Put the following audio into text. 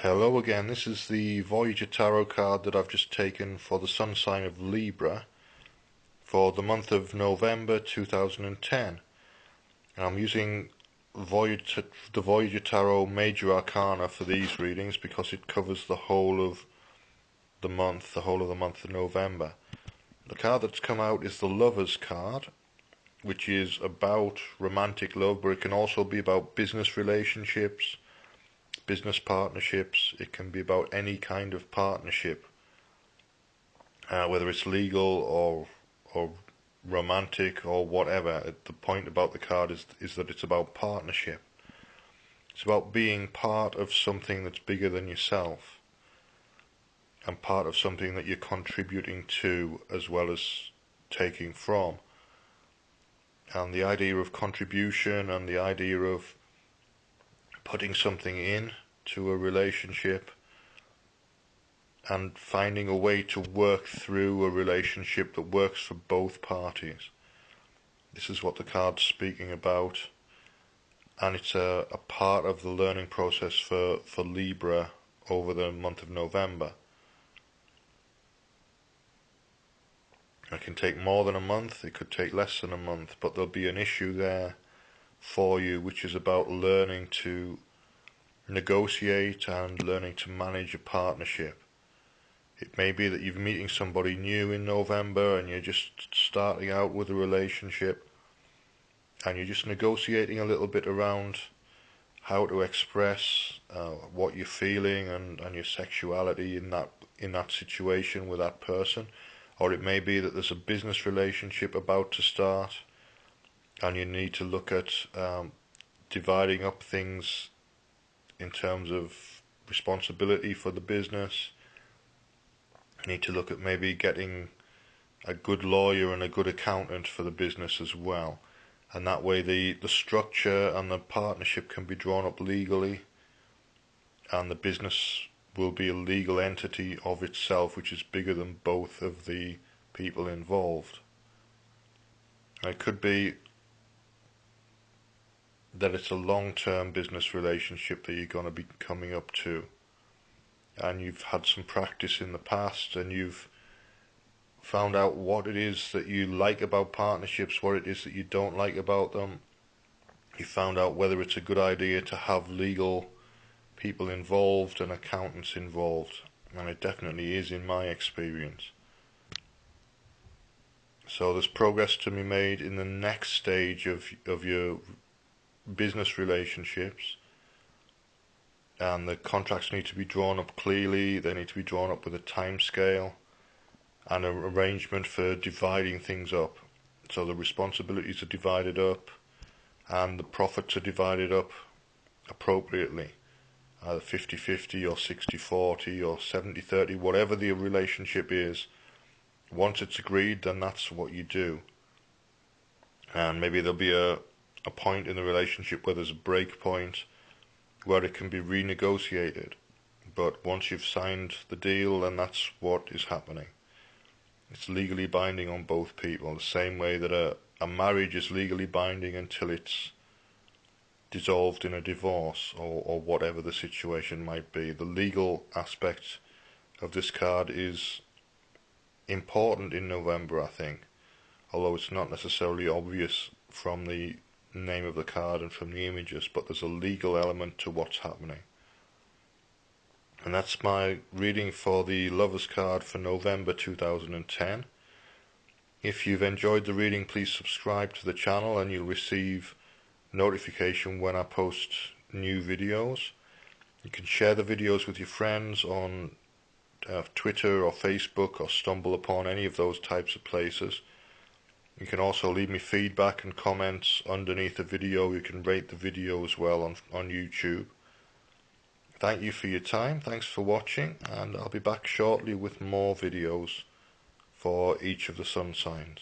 Hello again, this is the Voyager Tarot card that I've just taken for the sun sign of Libra for the month of November 2010. And I'm using the Voyager Tarot Major Arcana for these readings because it covers the whole of the month of November. The card that's come out is the Lovers card, which is about romantic love, but it can also be about business relationships, business partnerships. It can be about any kind of partnership, whether it's legal or romantic or whatever. The point about the card is that it's about partnership. It's about being part of something that's bigger than yourself and part of something that you're contributing to as well as taking from. And the idea of contribution and the idea of putting something in to a relationship and finding a way to work through a relationship that works for both parties. This is what the card's speaking about, and it's a part of the learning process for Libra over the month of November. It can take more than a month, it could take less than a month, but there'll be an issue there for you, which is about learning to negotiate and learning to manage a partnership. It may be that you're meeting somebody new in November and you're just starting out with a relationship and you're just negotiating a little bit around how to express what you're feeling and your sexuality in that situation with that person. Or it may be that there's a business relationship about to start and you need to look at dividing up things in terms of responsibility for the business. You need to look at maybe getting a good lawyer and a good accountant for the business as well. And that way the structure and the partnership can be drawn up legally, and the business will be a legal entity of itself, which is bigger than both of the people involved. It could be that it's a long-term business relationship that you're going to be coming up to, and you've had some practice in the past and you've found out what it is that you like about partnerships, what it is that you don't like about them. You found out whether it's a good idea to have legal people involved and accountants involved, and it definitely is in my experience. So there's progress to be made in the next stage of your business relationships, and the contracts need to be drawn up clearly. They need to be drawn up with a time scale and an arrangement for dividing things up, so the responsibilities are divided up and the profits are divided up appropriately, either 50-50 or 60-40 or 70-30, whatever the relationship is. Once it's agreed, then that's what you do. And maybe there'll be a point in the relationship where there's a break point where it can be renegotiated, but once you've signed the deal, then that's what is happening. It's legally binding on both people, the same way that a marriage is legally binding until it's dissolved in a divorce or whatever the situation might be. The legal aspect of this card is important in November, I think, although it's not necessarily obvious from the name of the card and from the images, but there's a legal element to what's happening. And that's my reading for the Lovers card for November 2010. If you've enjoyed the reading, please subscribe to the channel and you'll receive notification when I post new videos. You can share the videos with your friends on Twitter or Facebook, or stumble upon any of those types of places. You can also leave me feedback and comments underneath the video. You can rate the video as well on YouTube. Thank you for your time, thanks for watching, and I'll be back shortly with more videos for each of the sun signs.